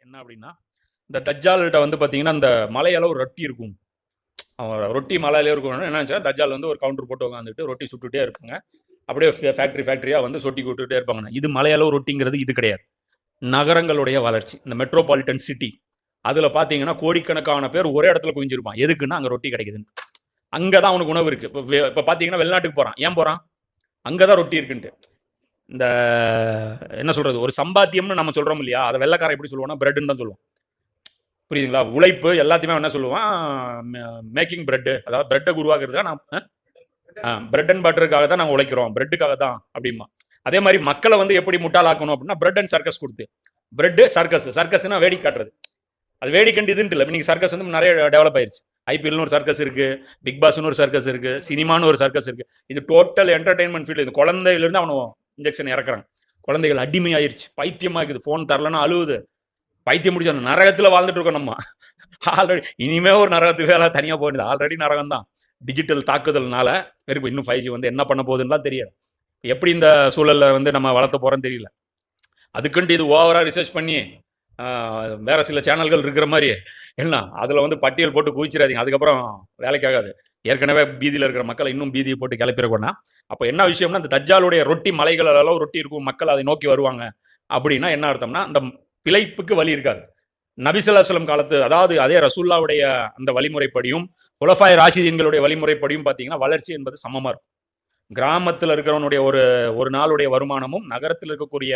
என்ன அப்படின்னா, இந்த தஜ்ஜால்கிட்ட வந்து பார்த்தீங்கன்னா, அந்த மலையளவு ரொட்டி இருக்கும். அவன் ரொட்டி மலையிலே இருக்கணும்னா என்ன ஆச்சுன்னா, தஜ்ஜால் வந்து ஒரு கவுண்டர் போட்டு உட்காந்துட்டு ரொட்டி சுட்டுட்டே இருப்பாங்க. அப்படியே ஃபேக்டரியா வந்து சொட்டி விட்டுட்டே இருப்பாங்க. இது மலையளவு ரொட்டிங்கிறது இது கிடையாது. நகரங்களுடைய வளர்ச்சி. இந்த மெட்ரோபாலிட்டன் சிட்டி. அதுல பார்த்தீங்கன்னா, கோடிக்கணக்கான பேர் ஒரே இடத்துல குவிஞ்சிருப்பான். எதுக்குன்னா, அங்க ரொட்டி கிடைக்குதுன்னு. அங்க தான் அவனுக்கு உணவு இருக்கு. இப்ப பார்த்தீங்கன்னா, வெளிநாட்டுக்கு போறான். ஏன் போறான்? அங்க தான் ரொட்டி இருக்குன்ட்டு. இந்த என்ன சொல்றது? ஒரு சம்பாத்தியம்னு நம்ம சொல்றோம் இல்லையா? அத வெள்ளைக்காரன் எப்படி சொல்லுவான்னா, பிரெட்ன்னு தான் சொல்லுவான். புரியுதுங்களா? உழைப்பு எல்லாத்தையுமே அவன் என்ன சொல்லுவான்? Making bread. அதாவது பிரெட்ட உருவாக்குறதுக்காக பிரெட் அண்ட் பட்டருக்காக தான் நாங்க உழைக்கிறோம். பிரெட்டுக்காக தான் அப்படிமா. அதே மாதிரி மக்களை வந்து எப்படி முட்டாளாக்கணும் அப்படின்னா, பிரெட் அண்ட் சர்க்கஸ் கொடுத்து. Bread circus. சர்க்கஸ்னா வேடிக்கை காட்டுறது. அது வேடிக்கண்டு இதுன்ட்டு இல்லை. இன்னைக்கு சர்க்கஸ் வந்து நிறைய டெவலப் ஆயிருச்சு. ஐபிஎல்னு ஒரு சர்க்கஸ் இருக்கு, பிக் பாஸ்னு ஒரு சர்க்கஸ் இருக்கு, சினிமான்னு ஒரு சர்க்கஸ் இருக்கு. இது டோட்டல் என்டர்டைன்மெண்ட் ஃபீல்டு. இந்த குழந்தையிலிருந்து அவனை இன்ஜெக்ஷன் இறக்குறாங்க. குழந்தைகள் அடிமை ஆயிருச்சு, பைத்தியமா இருக்குது. போன் தரலன்னா அழுவுது. பைத்தியம் முடிச்சு அந்த நரகத்துல வாழ்ந்துட்டு இருக்கோம் நம்ம. ஆல்ரெடி இனிமே ஒரு நரகத்துக்கு வேலை தனியா போயிடுது. ஆல்ரெடி நரகம் தான். டிஜிட்டல் தாக்குதல்னால இருக்கும். இன்னும் 5G வந்து என்ன பண்ண போகுதுன்னு தெரியாது. எப்படி இந்த சூழல்ல வந்து நம்ம வளர்த்த போறோம்னு தெரியல. அதுக்குன்ட்டு இது ஓவரா ரிசர்ச் பண்ணி வேற சில சேனல்கள் இருக்கிற மாதிரி எல்லாம் அதுல வந்து பட்டியல் போட்டு குவிச்சிடாதீங்க. அதுக்கப்புறம் வேலைக்காகாது. ஏற்கனவே பீதியில் இருக்கிற மக்களை இன்னும் பீதியை போட்டு கிளப்பிடக்கூடா. அப்போ என்ன விஷயம்னா, இந்த தஜ்ஜாலுடைய ரொட்டி மலைகள் அளவு ரொட்டி இருக்கும், மக்கள் அதை நோக்கி வருவாங்க அப்படின்னா என்ன அர்த்தம்னா, அந்த பிழைப்புக்கு வழி இருக்காது. நபிசல்லாஸ்லம் காலத்து, அதாவது அதே ரசூல்லாவுடைய அந்த வழிமுறைப்படியும் குலஃபாய் ராஷிதீன்களுடைய வழிமுறைப்படியும் பார்த்தீங்கன்னா, வளர்ச்சி என்பது சமமா இருக்கும். கிராமத்தில் இருக்கிறவனுடைய ஒரு ஒரு நாளுடைய வருமானமும் நகரத்தில் இருக்கக்கூடிய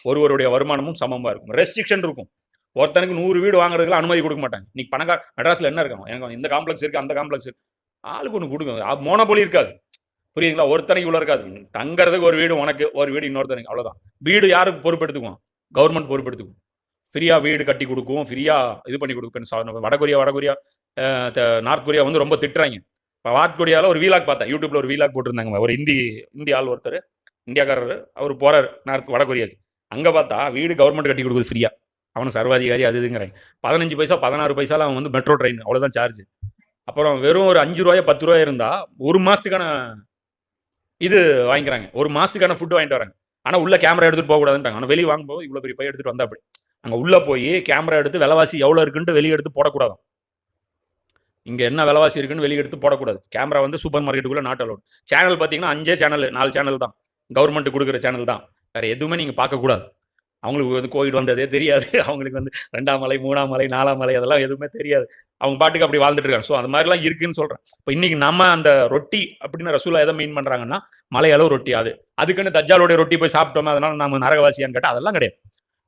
ஒருவருடைய வருமானமும் சமமா இருக்கும். ரெஸ்ட்ரிக்ஷன் இருக்கும். ஒருத்தனுக்கு 100 வீடு வாங்குறதுக்கு அனுமதி கொடுக்க மாட்டாங்க. இன்னைக்கு பணக்கார மெட்ராஸ்ல என்ன இருக்கும்? எனக்கு இந்த காம்ப்ளெக்ஸ் இருக்கு, அந்த காம்ப்ளெக்ஸ் இருக்கு. ஆளுக்கு ஒன்று கொடுங்க. மோனோபொலி இருக்காது. புரியுதுங்களா? ஒருத்தனைக்கு உள்ள இருக்காது. தங்கறதுக்கு ஒரு வீடு உனக்கு, ஒரு வீடு இன்னொருத்தனுக்கு, அவ்வளவுதான். வீடு யாருக்கு பொறுப்பெடுத்துக்குவோம்? கவர்மெண்ட் பொறுப்பெடுத்துக்கும். ஃப்ரீயா வீடு கட்டி கொடுக்கும், ஃப்ரீயா இது பண்ணி கொடுக்கும். வடகொரியா நார்த் கொரியா வந்து ரொம்ப திட்டுறாங்க. இப்போ நார்த் கொரியாவில் ஒரு வீலாக் பார்த்தேன். யூடியூப்ல ஒரு வீலாக் போட்டிருந்தாங்க. ஒரு இந்தி ஆள் ஒருத்தர், இந்தியாக்காரர், அவர் போறாரு வடகொரியாவுக்கு. அங்கே பார்த்தா வீடு கவர்மெண்ட் கட்டி கொடுக்குது ஃப்ரீயா. அவன் சர்வாதிகாரி அது இதுங்கிறாங்க. 15 பைசா 16 பைசால அவன் வந்து மெட்ரோ ட்ரெயின் அவ்வளோதான் சார்ஜ். அப்புறம் வெறும் ஒரு 5 ரூபாய் 10 ரூபாய் இருந்தா ஒரு மாசத்துக்கான இது வாங்கிக்கிறாங்க. ஒரு மாசத்துக்கான ஃபுட் வாங்கிட்டு வராங்க. ஆனால் உள்ள கேமரா எடுத்துட்டு போகக்கூடாதுன்ட்டாங்க. ஆனால் வெளியே வாங்கும்போது இவ்வளோ பெரிய பை எடுத்துட்டு வந்தா அப்படி அங்கே உள்ள போய் கேமரா எடுத்து விலைவாசி எவ்வளோ இருக்குன்ட்டு வெளியே எடுத்து போடக்கூடாது. இங்கே என்ன விலைவாசி இருக்குன்னு வெளியே எடுத்து போடக்கூடாது. கேமரா வந்து சூப்பர் மார்க்கெட்டுக்குள்ள நாட் அலோட். சேனல் பார்த்தீங்கன்னா 5 சேனல் 4 சேனல் தான். கவர்மெண்ட் கொடுக்குற சேனல் தான். வேற எதுவுமே நீங்கள் பார்க்கக்கூடாது. அவங்களுக்கு வந்து கோவிட் வந்ததே தெரியாது. அவங்களுக்கு வந்து 2ஆம் மலை 3ஆம் மலை 4ஆம் மலை அதெல்லாம் எதுவுமே தெரியாது. அவங்க பாட்டுக்கு அப்படி வாழ்ந்துட்டு இருக்காங்க. ஸோ அந்த மாதிரிலாம் இருக்குன்னு சொல்கிறேன். இப்போ இன்னைக்கு நம்ம அந்த ரொட்டி அப்படின்னு ரசூலா எதை மீன் பண்ணுறாங்கன்னா, மலை அளவு ரொட்டி. அதுக்குன்னு தஜ்ஜாலுடைய ரொட்டி போய் சாப்பிட்டோமே அதனால நம்ம நரகவாசியான்னு கேட்டால் அதெல்லாம் கிடையாது.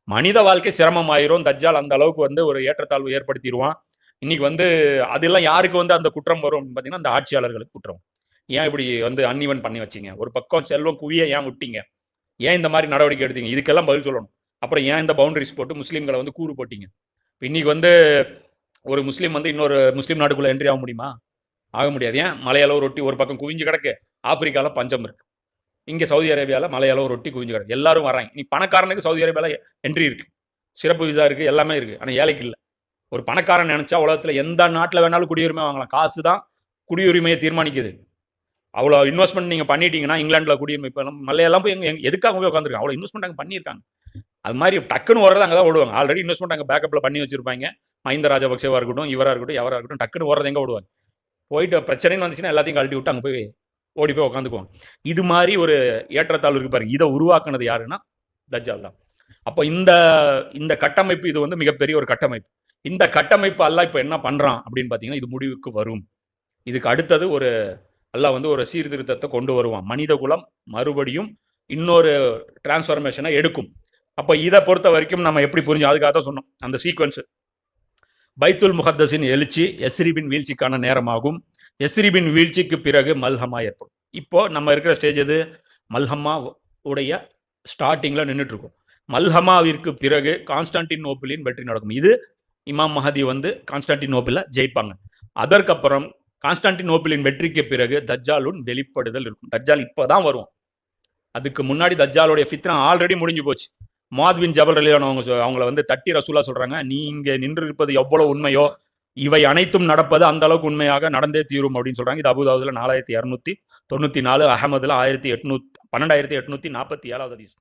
மனித வாழ்க்கை சிரமமாயிரும். தஜ்ஜால் அந்த அளவுக்கு வந்து ஒரு ஏற்றத்தாழ்வு ஏற்படுத்திடுவான். இன்னைக்கு வந்து அதெல்லாம் யாருக்கு வந்து அந்த குற்றம் வரும் பார்த்தீங்கன்னா, அந்த ஆட்சியாளர்களுக்கு குற்றம். ஏன் இப்படி வந்து அன்னிவன் பண்ணி வச்சீங்க? ஒரு பக்கம் செல்வம் குவிய ஏன் விட்டீங்க? ஏன் இந்த மாதிரி நடவடிக்கை எடுத்தீங்க? இதுக்கெல்லாம் பதில் சொல்லணும். அப்புறம் ஏன் இந்த பவுண்டரிஸ் போட்டு முஸ்லீம்களை வந்து கூறு போட்டீங்க? இன்னைக்கு வந்து ஒரு முஸ்லீம் வந்து இன்னொரு முஸ்லீம் நாட்டுக்குள்ள என்ட்ரி ஆக முடியுமா? ஆக முடியாது. ஏன்? மலையளவு ரொட்டி ஒரு பக்கம் குவிஞ்சு கிடக்கு. ஆப்பிரிக்கால பஞ்சம் இருக்கு. இங்க சவுதி அரேபியாவில் மலையளவு ரொட்டி குவிஞ்சு கிடக்கு. எல்லாரும் வராங்க. நீ பணக்காரனுக்கு சவுதி அரேபியாவில் என்ட்ரி இருக்கு, சிறப்பு விசா இருக்கு, எல்லாமே இருக்கு. ஆனால் ஏழைக்கு இல்லை. ஒரு பணக்காரன் நினைச்சா உலகத்தில் எந்த நாட்டில் வேணாலும் குடியுரிமை வாங்கலாம். காசு தான் குடியுரிமையை தீர்மானிக்குது. அவ்வளோ இன்வெஸ்ட்மெண்ட் நீங்கள் பண்ணிட்டீங்கன்னா, இங்கிலாண்டில் குடியுரிமை இப்போ மலையெல்லாம் போய் எதுக்காக போய் உட்காந்துருக்காங்க? அவ்வளோ இன்வெஸ்ட்மெண்ட் அங்கே பண்ணியிருக்காங்க. அது மாதிரி டக்குன்னு வர்றது அங்கே தான் ஓடுவாங்க. ஆல்ரெடி இன்வெஸ்ட்மெண்ட் அங்கே பேக்கப்பில் பண்ணி வச்சிருப்பாங்க. மஹிந்த ராஜபக்சேவா இருக்கட்டும், இவராக இருக்கட்டும், எவராக இருக்கட்டும், டக்குன்னு ஓடுறது எங்கே ஓடுவாங்க? போயிட்டு பிரச்சனைன்னு வந்துச்சுன்னா எல்லாத்தையும் கழட்டி விட்டு அங்கே போய் ஓடி போய் உட்காந்துக்குவாங்க. இது மாதிரி ஒரு ஏற்றத்தாழ்வு இருக்கு பாருங்க. இதை உருவாக்குனது யாருன்னா தஜ்ஜால் தான். அப்போ இந்த இந்த கட்டமைப்பு இது வந்து மிகப்பெரிய ஒரு கட்டமைப்பு. இந்த கட்டமைப்பு அல்லாஹ் இப்போ என்ன பண்றான் அப்படின்னு பார்த்தீங்கன்னா, இது முடிவுக்கு வரும். இதுக்கு அடுத்தது ஒரு அல்லாஹ் வந்து ஒரு சீர்திருத்தத்தை கொண்டு வருவான். மனித குலம் மறுபடியும் இன்னொரு டிரான்ஸ்ஃபர்மேஷனை எடுக்கும். அப்போ இதை பொறுத்த வரைக்கும் நம்ம எப்படி புரிஞ்சு அதுக்காக தான் சொன்னோம் அந்த சீக்வன்ஸ். பைத்துல் முகத்தஸின் எழுச்சி எஸ்ரிபின் வீழ்ச்சிக்கான நேரமாகும். எஸ்ரிபின் வீழ்ச்சிக்கு பிறகு மல்ஹமா ஏற்படும். இப்போ நம்ம இருக்கிற ஸ்டேஜ் எது? மல்ஹமா உடைய ஸ்டார்டிங்ல நின்றுட்டு இருக்கும். மல்ஹமாவிற்கு பிறகு கான்ஸ்டான்டினோப்பிளின் வெற்றி நடக்கும். இது இமாம் மஹதி வந்து கான்ஸ்டான்டினோப்பிள ஜெயிப்பாங்க. அதற்கப்புறம் கான்ஸ்டான்டினோப்பிளின் வெற்றிக்கு பிறகு தஜ்ஜாலுன் வெளிப்படுதல் இருக்கும். தஜ்ஜால் இப்பதான் வரும். அதுக்கு முன்னாடி தஜ்ஜாலுடைய ஃபித்னா ஆல்ரெடி முடிஞ்சு போச்சு. முஆத் பின் ஜபல் ரலியல்லாஹு அன்ஹு அவங்கள வந்து தட்டி ரசூலா சொல்றாங்க, நீ இங்கே நின்று இருப்பது எவ்வளவு உண்மையோ இவை அனைத்தும் நடப்பது அந்த அளவுக்கு உண்மையாக நடந்தே தீரும் அப்படின்னு சொல்றாங்க. இது அபூதாவுதுல 4294, அஹமதுல 1247 ஹதீஸ்.